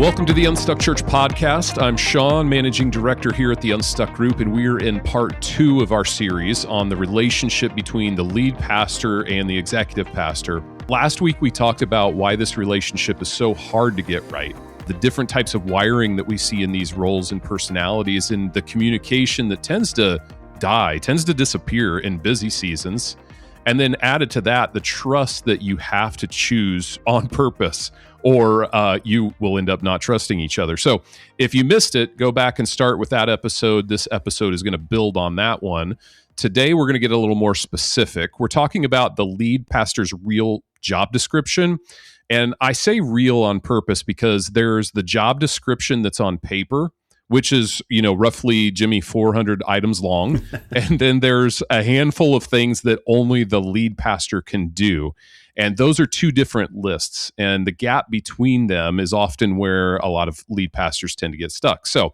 Welcome to the Unstuck Church podcast. I'm Sean, managing director here at the Unstuck Group, and we're in part 2 of our series on the relationship between the lead pastor and the executive pastor. Last week, we talked about why this relationship is so hard to get right, the different types of wiring that we see in these roles and personalities, and the communication that tends to disappear in busy seasons. And then added to that, the trust that you have to choose on purpose, or you will end up not trusting each other. So if you missed it, go back and start with that episode. This episode is going to build on that one. Today, we're going to get a little more specific. We're talking about the lead pastor's real job description. And I say real on purpose because there's the job description that's on paper, which is, roughly, Jimmy, 400 items long. And then there's a handful of things that only the lead pastor can do. And those are two different lists. And the gap between them is often where a lot of lead pastors tend to get stuck. So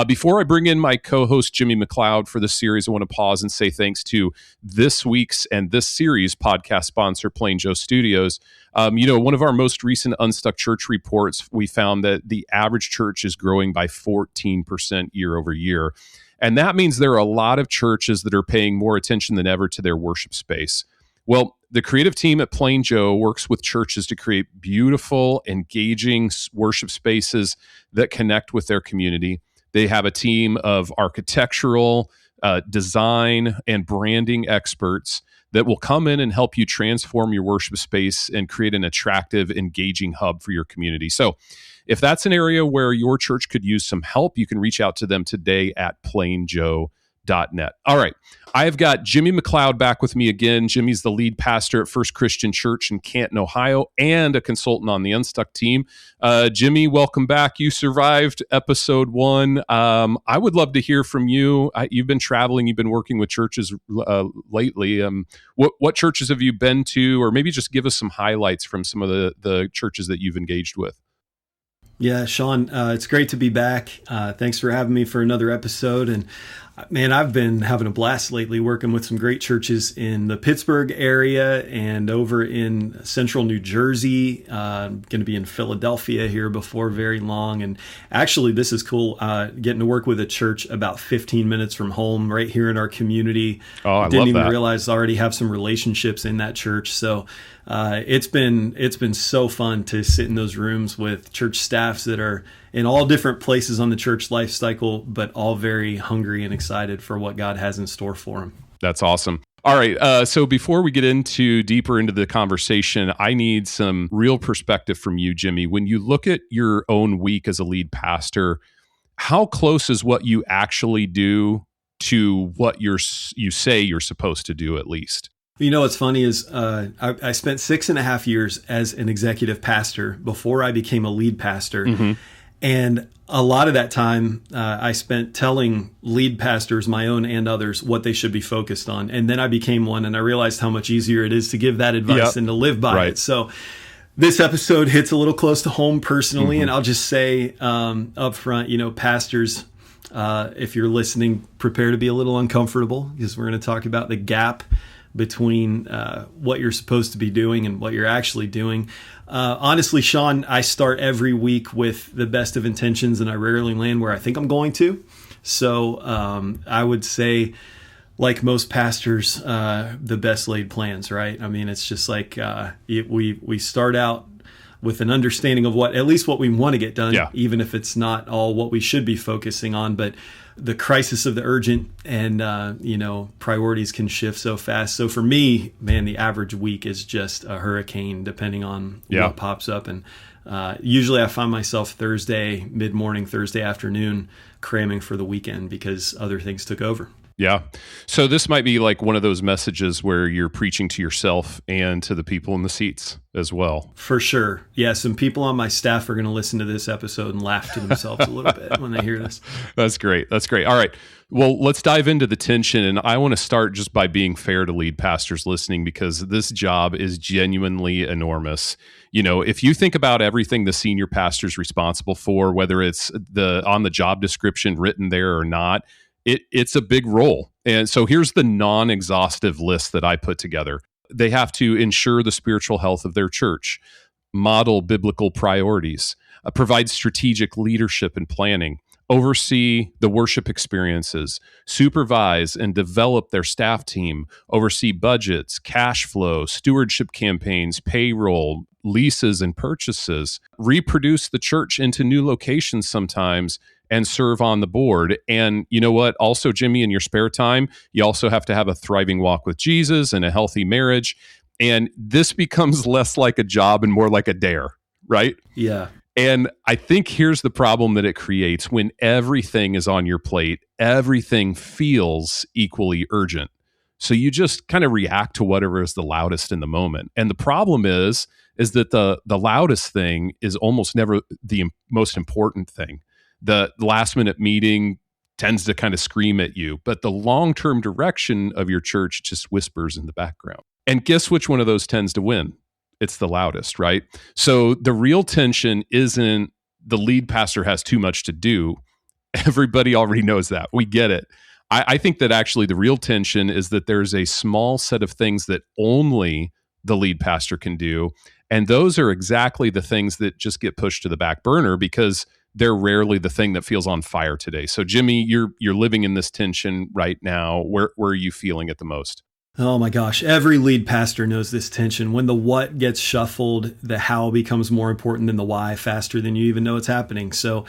before I bring in my co-host, Jimmy McLeod, for this series, I want to pause and say thanks to this week's and this series podcast sponsor, Plain Joe Studios. One of our most recent Unstuck Church reports, we found that the average church is growing by 14% year over year. And that means there are a lot of churches that are paying more attention than ever to their worship space. Well, the creative team at Plain Joe works with churches to create beautiful, engaging worship spaces that connect with their community. They have a team of architectural, design, and branding experts that will come in and help you transform your worship space and create an attractive, engaging hub for your community. So if that's an area where your church could use some help, you can reach out to them today at plainjoe.net. All right. I've got Jimmy McLeod back with me again. Jimmy's the lead pastor at First Christian Church in Canton, Ohio, and a consultant on the Unstuck team. Jimmy, welcome back. You survived episode 1. I would love to hear from you. You've been traveling. You've been working with churches lately. What churches have you been to? Or maybe just give us some highlights from some of the churches that you've engaged with. Yeah, Sean, it's great to be back. Thanks for having me for another episode. And man, I've been having a blast lately working with some great churches in the Pittsburgh area and over in central New Jersey. I'm going to be in Philadelphia here before very long. And actually, this is cool, getting to work with a church about 15 minutes from home right here in our community. Oh, I Didn't love even that. realize I already have some relationships in that church. So it's been so fun to sit in those rooms with church staffs that are in all different places on the church life cycle, but all very hungry and excited for what God has in store for them. That's awesome. All right. So before we get deeper into the conversation, I need some real perspective from you, Jimmy. When you look at your own week as a lead pastor, how close is what you actually do to what you say you're supposed to do, at least? You know, what's funny is I spent 6.5 years as an executive pastor before I became a lead pastor. Mm-hmm. And a lot of that time I spent telling lead pastors, my own and others, what they should be focused on. And then I became one, and I realized how much easier it is to give that advice and to live by it. So this episode hits a little close to home personally. Mm-hmm. And I'll just say up front, pastors, if you're listening, prepare to be a little uncomfortable, because we're going to talk about the gap between what you're supposed to be doing and what you're actually doing. Honestly, Sean, I start every week with the best of intentions, and I rarely land where I think I'm going to. So I would say, like most pastors, the best laid plans, right? I mean, it's just like we start out with an understanding of at least what we want to get done, even if it's not all what we should be focusing on. But the crisis of the urgent and, priorities can shift so fast. So for me, man, the average week is just a hurricane depending on what pops up. And usually I find myself mid-morning, Thursday afternoon, cramming for the weekend because other things took over. Yeah. So this might be like one of those messages where you're preaching to yourself and to the people in the seats as well. For sure. Yeah. Some people on my staff are going to listen to this episode and laugh to themselves a little bit when they hear this. That's great. That's great. All right. Well, let's dive into the tension. And I want to start just by being fair to lead pastors listening, because this job is genuinely enormous. If you think about everything the senior pastor is responsible for, whether it's on the job description written there or not, it's a big role. And so here's the non-exhaustive list that I put together. They have to ensure the spiritual health of their church, model biblical priorities, provide strategic leadership and planning, oversee the worship experiences, supervise and develop their staff team, oversee budgets, cash flow, stewardship campaigns, payroll, leases and purchases, reproduce the church into new locations sometimes, and serve on the board. And you know what? Also, Jimmy, in your spare time, you also have to have a thriving walk with Jesus and a healthy marriage. And this becomes less like a job and more like a dare, right? Yeah. And I think here's the problem that it creates when everything is on your plate, everything feels equally urgent. So you just kind of react to whatever is the loudest in the moment. And the problem is that the loudest thing is almost never the most important thing. The last minute meeting tends to kind of scream at you, but the long-term direction of your church just whispers in the background. And guess which one of those tends to win? It's the loudest, right? So the real tension isn't the lead pastor has too much to do. Everybody already knows that. We get it. I think that actually the real tension is that there's a small set of things that only the lead pastor can do. And those are exactly the things that just get pushed to the back burner because they're rarely the thing that feels on fire today. So Jimmy, you're living in this tension right now. Where are you feeling it the most? Oh my gosh, every lead pastor knows this tension. When the what gets shuffled, the how becomes more important than the why faster than you even know it's happening. So,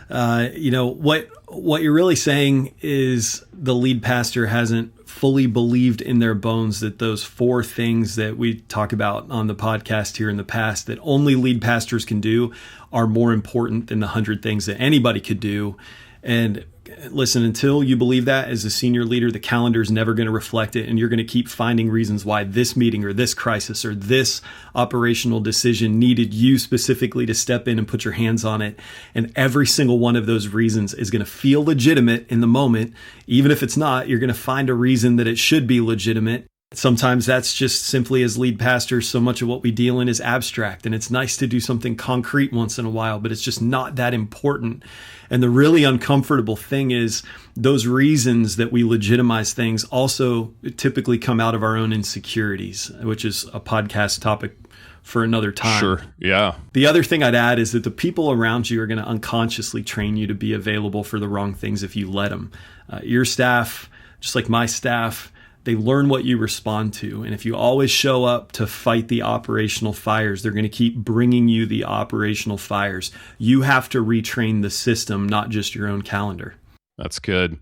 what you're really saying is the lead pastor hasn't fully believed in their bones that those 4 things that we talk about on the podcast here in the past that only lead pastors can do are more important than the 100 things that anybody could do. And listen, until you believe that as a senior leader, the calendar is never going to reflect it. And you're going to keep finding reasons why this meeting or this crisis or this operational decision needed you specifically to step in and put your hands on it. And every single one of those reasons is going to feel legitimate in the moment. Even if it's not, you're going to find a reason that it should be legitimate. Sometimes that's just simply as lead pastors, so much of what we deal in is abstract, and it's nice to do something concrete once in a while, but it's just not that important. And the really uncomfortable thing is those reasons that we legitimize things also typically come out of our own insecurities, which is a podcast topic for another time. Sure. Yeah. The other thing I'd add is that the people around you are going to unconsciously train you to be available for the wrong things if you let them. Your staff, just like my staff, they learn what you respond to. And if you always show up to fight the operational fires, they're going to keep bringing you the operational fires. You have to retrain the system, not just your own calendar. That's good.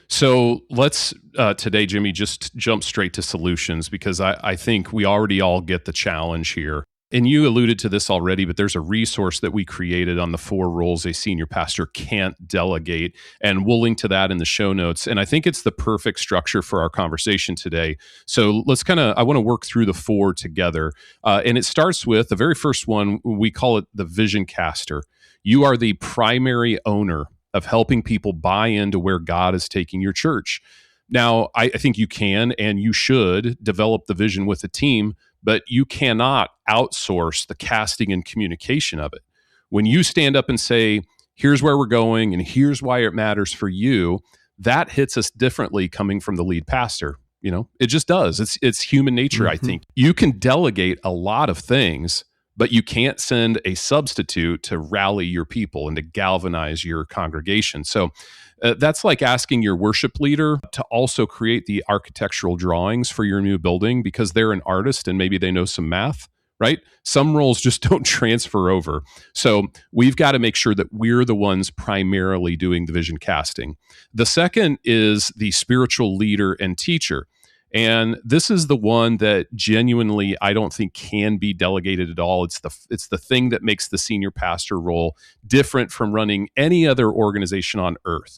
So let's today, Jimmy, just jump straight to solutions because I think we already all get the challenge here. And you alluded to this already, but there's a resource that we created on the 4 roles a senior pastor can't delegate. And we'll link to that in the show notes. And I think it's the perfect structure for our conversation today. So let's I want to work through the 4 together. And it starts with the very first one. We call it the vision caster. You are the primary owner of helping people buy into where God is taking your church. Now, I think you can and you should develop the vision with a team, but you cannot outsource the casting and communication of it. When you stand up and say, here's where we're going and here's why it matters for you, that hits us differently coming from the lead pastor. You know, it just does. It's human nature, I think. You can delegate a lot of things, but you can't send a substitute to rally your people and to galvanize your congregation. So that's like asking your worship leader to also create the architectural drawings for your new building because they're an artist and maybe they know some math, right? Some roles just don't transfer over. So we've got to make sure that we're the ones primarily doing the vision casting. The second is the spiritual leader and teacher. And this is the one that genuinely I don't think can be delegated at all. It's the thing that makes the senior pastor role different from running any other organization on earth.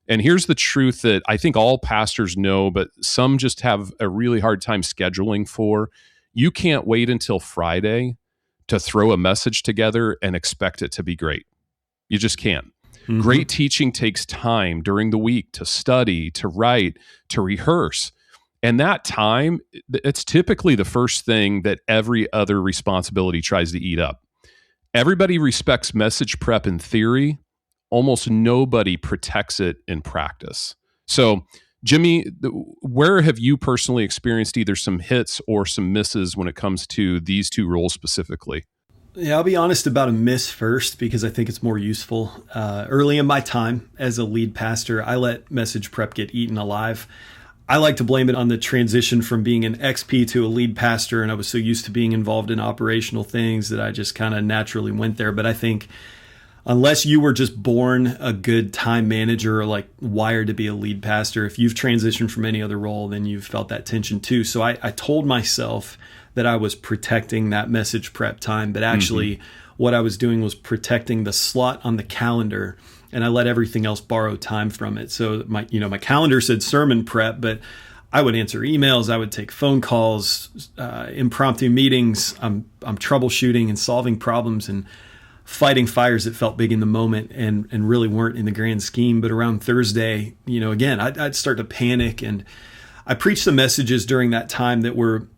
And here's the truth that I think all pastors know, but some just have a really hard time scheduling for. You can't wait until Friday to throw a message together and expect it to be great. You just can't. Mm-hmm. Great teaching takes time during the week to study, to write, to rehearse. And that time, it's typically the first thing that every other responsibility tries to eat up. Everybody respects message prep in theory. Almost nobody protects it in practice. So, Jimmy, where have you personally experienced either some hits or some misses when it comes to these 2 roles specifically? Yeah, I'll be honest about a miss first because I think it's more useful. Early in my time as a lead pastor, I let message prep get eaten alive. I like to blame it on the transition from being an XP to a lead pastor, and I was so used to being involved in operational things that I just kind of naturally went there. But I think unless you were just born a good time manager or like wired to be a lead pastor, if you've transitioned from any other role, then you've felt that tension too. So I told myself that I was protecting that message prep time, but actually what I was doing was protecting the slot on the calendar, and I let everything else borrow time from it. So my calendar said sermon prep, but I would answer emails, I would take phone calls, impromptu meetings. I'm troubleshooting and solving problems and fighting fires that felt big in the moment and really weren't in the grand scheme. But around Thursday, again, I'd start to panic, and I preached some messages during that time that were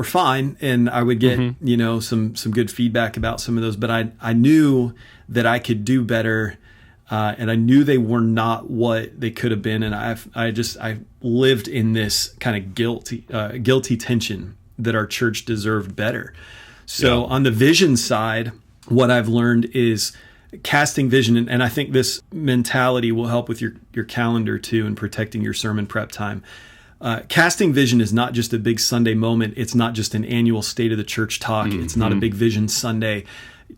fine, and I would get some good feedback about some of those, but I knew that I could do better, and I knew they were not what they could have been, and I lived in this kind of guilty tension that our church deserved better. So on the vision side, what I've learned is casting vision, and I think this mentality will help with your calendar too and protecting your sermon prep time. Casting vision is not just a big Sunday moment. It's not just an annual State of the Church talk. It's not a big Vision Sunday.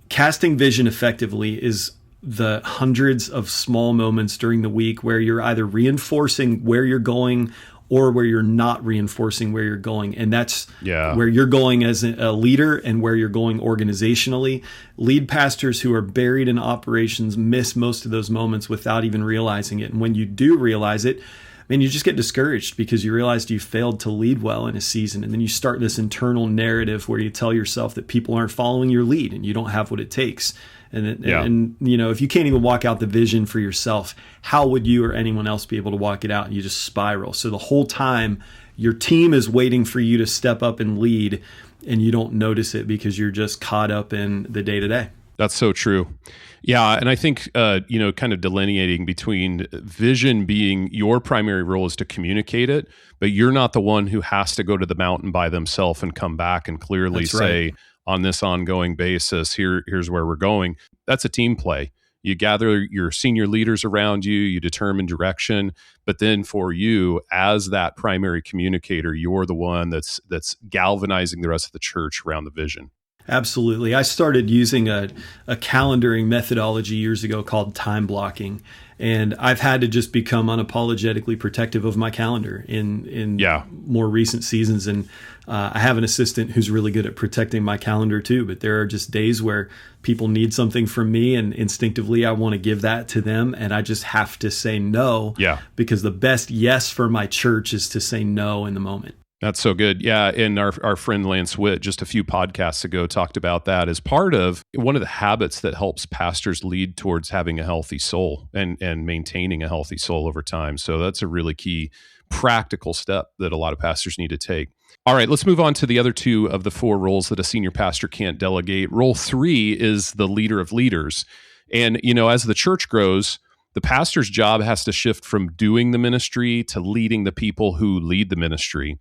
Casting vision effectively is the hundreds of small moments during the week where you're either reinforcing where you're going or where you're not reinforcing where you're going. And that's where you're going as a leader and where you're going organizationally. Lead pastors who are buried in operations miss most of those moments without even realizing it. And when you do realize it, you just get discouraged because you realized you failed to lead well in a season. And then you start this internal narrative where you tell yourself that people aren't following your lead and you don't have what it takes. And if you can't even walk out the vision for yourself, how would you or anyone else be able to walk it out? And you just spiral. So the whole time your team is waiting for you to step up and lead, and you don't notice it because you're just caught up in the day to day. That's so true. Yeah. And I think, kind of delineating between vision being your primary role is to communicate it, but you're not the one who has to go to the mountain by themselves and come back and clearly say on this ongoing basis, here's where we're going. That's a team play. You gather your senior leaders around you, you determine direction, but then for you as that primary communicator, you're the one that's galvanizing the rest of the church around the vision. Absolutely. I started using a calendaring methodology years ago called time blocking, and I've had to just become unapologetically protective of my calendar in more recent seasons. And I have an assistant who's really good at protecting my calendar too, but there are just days where people need something from me, and instinctively I want to give that to them, and I just have to say no because the best yes for my church is to say no in the moment. That's so good. Yeah. And our friend Lance Witt, just a few podcasts ago, talked about that as part of one of the habits that helps pastors lead towards having a healthy soul and maintaining a healthy soul over time. So that's a really key practical step that a lot of pastors need to take. All right, let's move on to the other two of the four roles that a senior pastor can't delegate. Role 3 is the leader of leaders. And, as the church grows, the pastor's job has to shift from doing the ministry to leading the people who lead the ministry.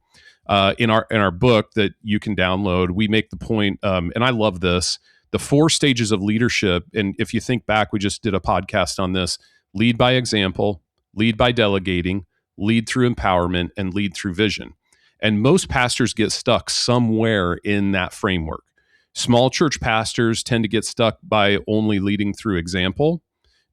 In our book that you can download, we make the point, and I love this, the 4 stages of leadership. And if you think back, we just did a podcast on this: lead by example, lead by delegating, lead through empowerment, and lead through vision. And most pastors get stuck somewhere in that framework. Small church pastors tend to get stuck by only leading through example,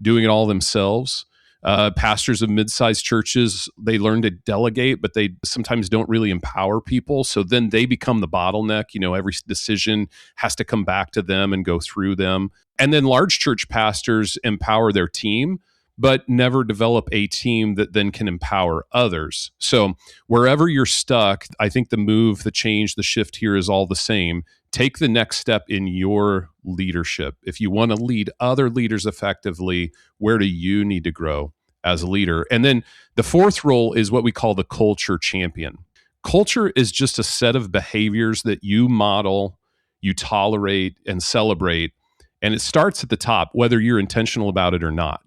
doing it all themselves. Pastors of mid-sized churches, they learn to delegate, but they sometimes don't really empower people. So then they become the bottleneck. Every decision has to come back to them and go through them. And then large church pastors empower their team, but never develop a team that then can empower others. So wherever you're stuck, I think the move, the change, the shift here is all the same. Take the next step in your leadership. If you want to lead other leaders effectively, where do you need to grow as a leader? And then the 4th role is what we call the culture champion. Culture is just a set of behaviors that you model, you tolerate, and celebrate. And it starts at the top, whether you're intentional about it or not.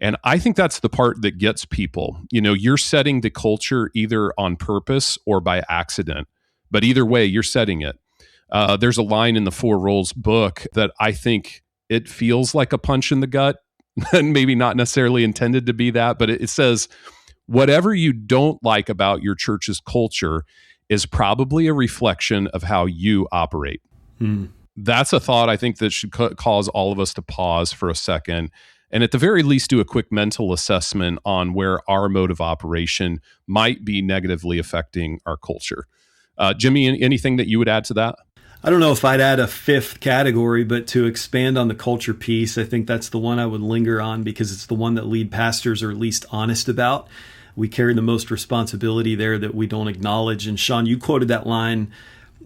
And I think that's the part that gets people. You're setting the culture either on purpose or by accident. But either way, you're setting it. There's a line in the Four Roles book that I think it feels like a punch in the gut, and maybe not necessarily intended to be that, but it says, whatever you don't like about your church's culture is probably a reflection of how you operate. That's a thought I think that should cause all of us to pause for a second, and at the very least do a quick mental assessment on where our mode of operation might be negatively affecting our culture. Jimmy, anything that you would add to that? I don't know if I'd add a fifth category, but to expand on the culture piece, I think that's the one I would linger on because it's the one that lead pastors are least honest about. We carry the most responsibility there that we don't acknowledge. And Sean, you quoted that line,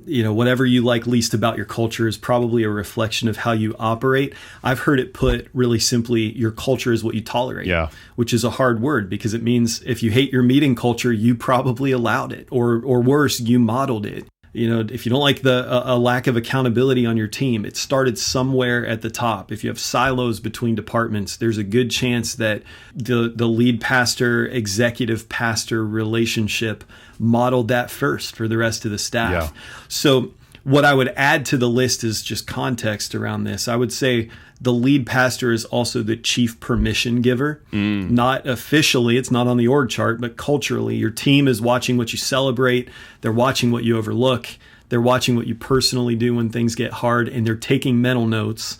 whatever you like least about your culture is probably a reflection of how you operate. I've heard it put really simply, your culture is what you tolerate, which is a hard word because it means if you hate your meeting culture, you probably allowed it, or worse, you modeled it. If you don't like a lack of accountability on your team, it started somewhere at the top. If you have silos between departments, there's a good chance that the lead pastor, executive pastor relationship modeled that first for the rest of the staff. So what I would add to the list is just context around this. I would say the lead pastor is also the chief permission giver. Not officially, it's not on the org chart, but culturally, your team is watching what you celebrate. They're watching what you overlook. They're watching what you personally do when things get hard, and they're taking mental notes.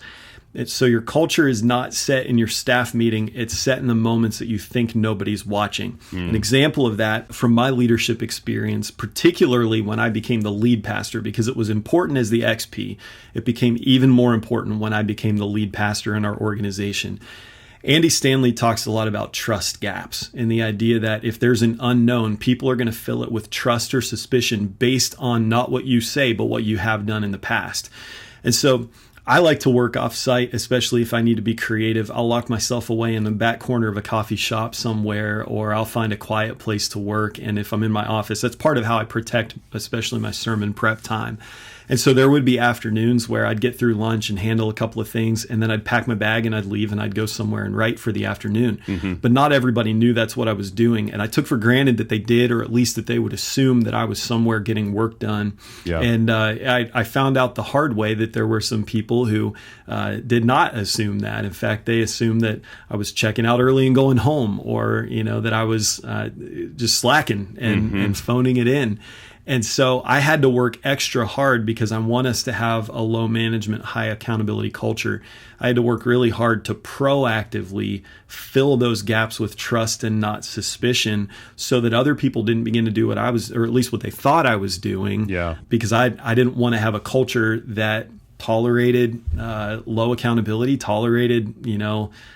So your culture is not set in your staff meeting. It's set in the moments that you think nobody's watching. An example of that from my leadership experience, particularly when I became the lead pastor, because it was important as the XP, it became even more important when I became the lead pastor in our organization. Andy Stanley talks a lot about trust gaps and the idea that if there's an unknown, people are going to fill it with trust or suspicion based on not what you say, but what you have done in the past. And so I like to work off site, especially if I need to be creative. I'll lock myself away in the back corner of a coffee shop somewhere, or I'll find a quiet place to work. And if I'm in my office, that's part of how I protect, especially my sermon prep time. And so there would be afternoons where I'd get through lunch and handle a couple of things, and then I'd pack my bag and I'd leave and I'd go somewhere and write for the afternoon. But not everybody knew that's what I was doing. And I took for granted that they did, or at least that they would assume that I was somewhere getting work done. And I found out the hard way that there were some people who did not assume that. In fact, they assumed that I was checking out early and going home, or, that I was just slacking and phoning it in. And so I had to work extra hard because I want us to have a low management, high accountability culture. I had to work really hard to proactively fill those gaps with trust and not suspicion, so that other people didn't begin to do what I was, or at least what they thought I was doing. Because I didn't want to have a culture that tolerated low accountability, tolerated,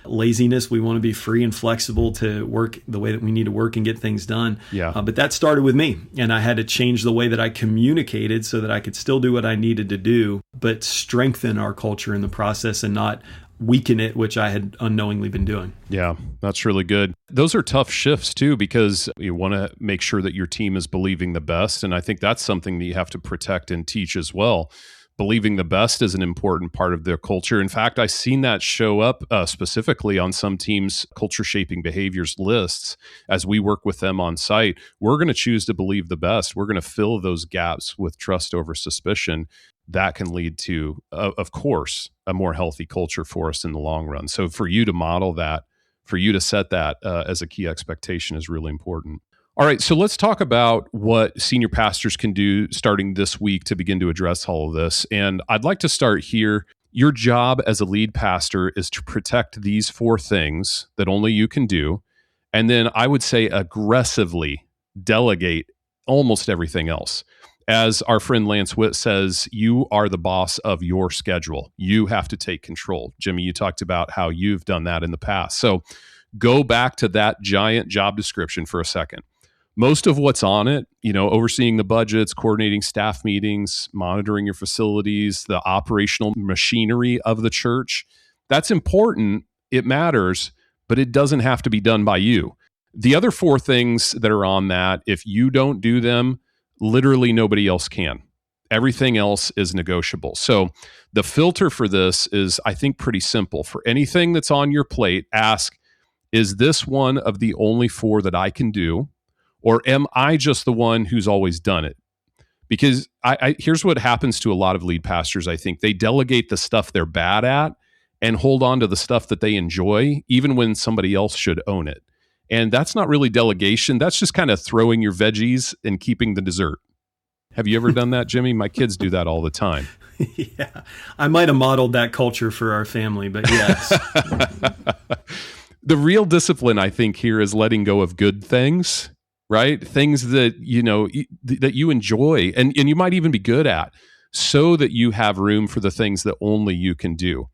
laziness. We want to be free and flexible to work the way that we need to work and get things done. But that started with me, and I had to change the way that I communicated so that I could still do what I needed to do, but strengthen our culture in the process and not weaken it, which I had unknowingly been doing. Yeah, that's really good. Those are tough shifts too, because you want to make sure that your team is believing the best. And I think that's something that you have to protect and teach as well. Believing the best is an important part of their culture. In fact, I've seen that show up specifically on some teams' culture shaping behaviors lists. As we work with them on site, we're going to choose to believe the best. We're going to fill those gaps with trust over suspicion. That can lead to, of course, a more healthy culture for us in the long run. So for you to model that, for you to set that as a key expectation is really important. All right, so let's talk about what senior pastors can do starting this week to begin to address all of this. And I'd like to start here. Your job as a lead pastor is to protect these 4 things that only you can do. And then I would say aggressively delegate almost everything else. As our friend Lance Witt says, you are the boss of your schedule. You have to take control. Jimmy, you talked about how you've done that in the past. So go back to that giant job description for a second. Most of what's on it, overseeing the budgets, coordinating staff meetings, monitoring your facilities, the operational machinery of the church, that's important. It matters, but it doesn't have to be done by you. The other 4 things that are on that, if you don't do them, literally nobody else can. Everything else is negotiable. So the filter for this is, I think, pretty simple. For anything that's on your plate, ask, is this one of the only 4 that I can do? Or am I just the one who's always done it? Because here's what happens to a lot of lead pastors. I think they delegate the stuff they're bad at and hold on to the stuff that they enjoy, even when somebody else should own it. And that's not really delegation. That's just kind of throwing your veggies and keeping the dessert. Have you ever done that, Jimmy? My kids do that all the time. Yeah, I might have modeled that culture for our family, but yes. The real discipline, I think, here is letting go of good things, right? Things that, that you enjoy and you might even be good at, so that you have room for the things that only you can do.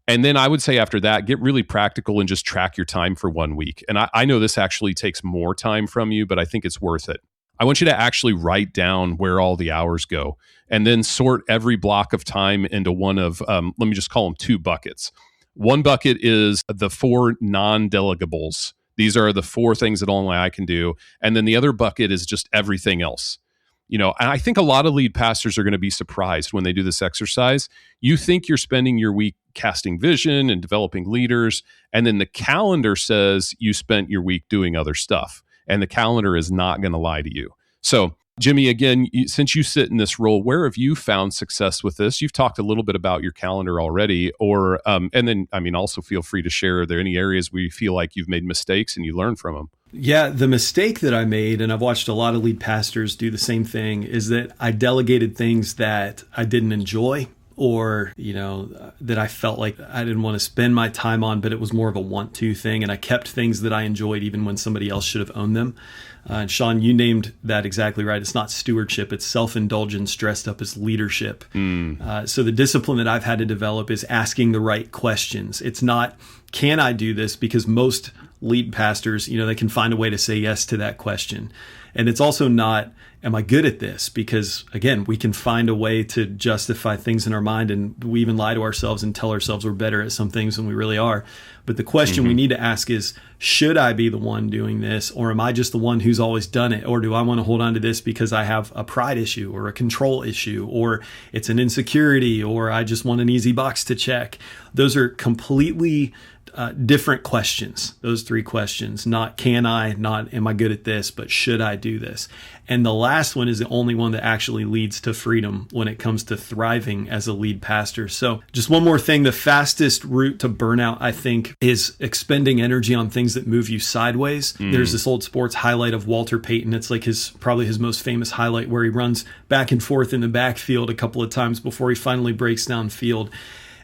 And then I would say after that, get really practical and just track your time for 1 week. And I know this actually takes more time from you, but I think it's worth it. I want you to actually write down where all the hours go and then sort every block of time into one of, let me just call them 2 buckets. One bucket is the 4 non-delegables. These are the 4 things that only I can do. And then the other bucket is just everything else. And I think a lot of lead pastors are going to be surprised when they do this exercise. You think you're spending your week casting vision and developing leaders, and then the calendar says you spent your week doing other stuff, and the calendar is not going to lie to you. So, Jimmy, again, since you sit in this role, where have you found success with this? You've talked a little bit about your calendar already, and then, also feel free to share, are there any areas where you feel like you've made mistakes and you learn from them? Yeah, the mistake that I made, and I've watched a lot of lead pastors do the same thing, is that I delegated things that I didn't enjoy, or, that I felt like I didn't want to spend my time on, but it was more of a want-to thing. And I kept things that I enjoyed even when somebody else should have owned them. And Sean, you named that exactly right. It's not stewardship. It's self-indulgence dressed up as leadership. So the discipline that I've had to develop is asking the right questions. It's not, can I do this? Because most lead pastors, they can find a way to say yes to that question. And it's also not, am I good at this? Because again, we can find a way to justify things in our mind, and we even lie to ourselves and tell ourselves we're better at some things than we really are. But the question we need to ask is, should I be the one doing this? Or am I just the one who's always done it? Or do I want to hold on to this because I have a pride issue or a control issue, or it's an insecurity, or I just want an easy box to check? Those are completely different questions, those 3 questions. Not can I, not am I good at this, but should I do this? And the last one is the only one that actually leads to freedom when it comes to thriving as a lead pastor. So just one more thing, the fastest route to burnout, I think, is expending energy on things that move you sideways. There's this old sports highlight of Walter Payton. It's like probably his most famous highlight, where he runs back and forth in the backfield a couple of times before he finally breaks down field.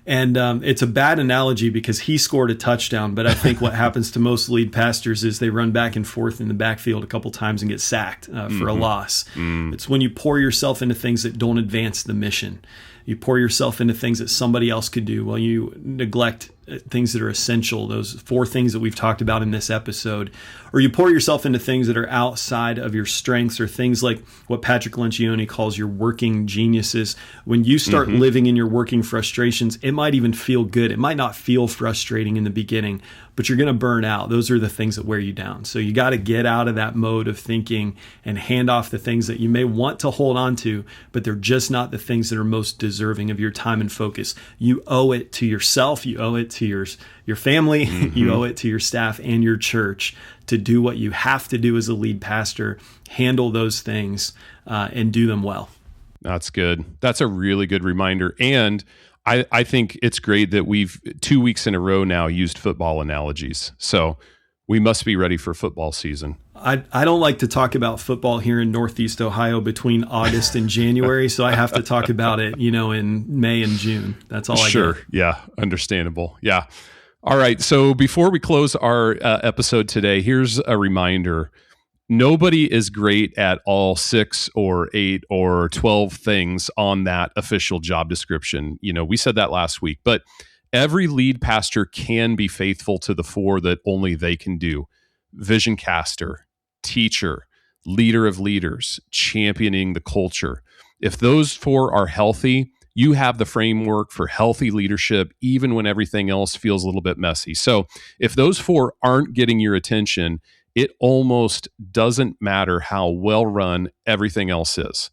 And it's a bad analogy because he scored a touchdown, but I think what happens to most lead pastors is they run back and forth in the backfield a couple times and get sacked for a loss. It's when you pour yourself into things that don't advance the mission. You pour yourself into things that somebody else could do while you neglect things that are essential, those 4 things that we've talked about in this episode. Or you pour yourself into things that are outside of your strengths, or things like what Patrick Lencioni calls your working geniuses. When you start living in your working frustrations, it might even feel good. It might not feel frustrating in the beginning, but you're going to burn out. Those are the things that wear you down. So you got to get out of that mode of thinking and hand off the things that you may want to hold on to, but they're just not the things that are most deserving of your time and focus. You owe it to yourself. You owe it to your family. You owe it to your staff and your church to do what you have to do as a lead pastor, handle those things, and do them well. That's good. That's a really good reminder. And I think it's great that we've 2 weeks in a row now used football analogies. So we must be ready for football season. I don't like to talk about football here in Northeast Ohio between August and January, so I have to talk about it, in May and June. That's all I get. Sure. Yeah. Understandable. Yeah. All right. So before we close our episode today, here's a reminder. Nobody is great at all 6 or 8 or 12 things on that official job description. We said that last week, but every lead pastor can be faithful to the 4 that only they can do. Vision caster, teacher, leader of leaders, championing the culture. If those 4 are healthy, you have the framework for healthy leadership, even when everything else feels a little bit messy. So if those 4 aren't getting your attention, it almost doesn't matter how well run everything else is.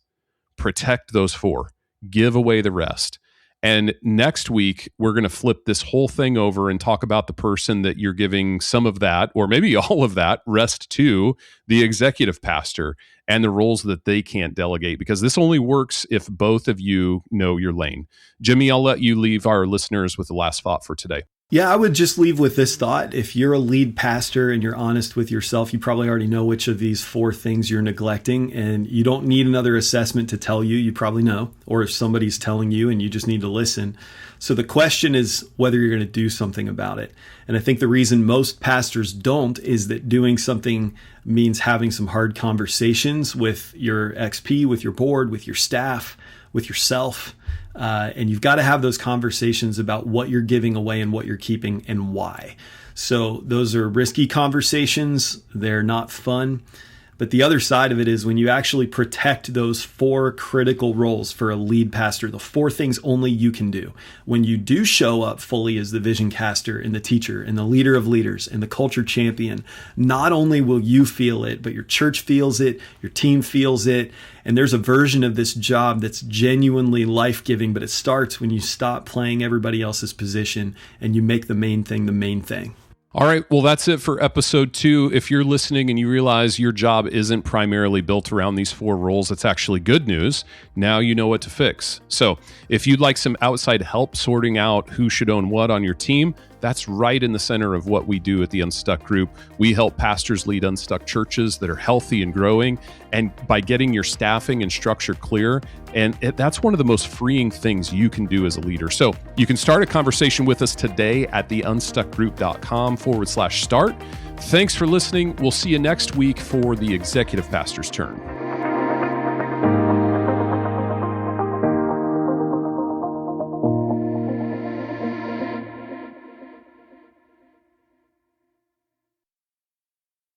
Protect those 4. Give away the rest. And next week, we're going to flip this whole thing over and talk about the person that you're giving some of that, or maybe all of that, rest to, the executive pastor, and the roles that they can't delegate, because this only works if both of you know your lane. Jimmy, I'll let you leave our listeners with the last thought for today. Yeah, I would just leave with this thought. If you're a lead pastor and you're honest with yourself, you probably already know which of these 4 things you're neglecting, and you don't need another assessment to tell you. You probably know, or if somebody's telling you and you just need to listen. So the question is whether you're going to do something about it. And I think the reason most pastors don't is that doing something means having some hard conversations with your XP, with your board, with your staff, with yourself. And you've got to have those conversations about what you're giving away and what you're keeping and why. So those are risky conversations. They're not fun. But the other side of it is when you actually protect those 4 critical roles for a lead pastor, the 4 things only you can do. When you do show up fully as the vision caster and the teacher and the leader of leaders and the culture champion, not only will you feel it, but your church feels it, your team feels it. And there's a version of this job that's genuinely life-giving, but it starts when you stop playing everybody else's position and you make the main thing the main thing. All right, well, that's it for episode 2. If you're listening and you realize your job isn't primarily built around these 4 roles, that's actually good news. Now you know what to fix. So if you'd like some outside help sorting out who should own what on your team, that's right in the center of what we do at the Unstuck Group. We help pastors lead unstuck churches that are healthy and growing, and by getting your staffing and structure clear. And that's one of the most freeing things you can do as a leader. So you can start a conversation with us today at theunstuckgroup.com/start. Thanks for listening. We'll see you next week for the Executive Pastor's Turn.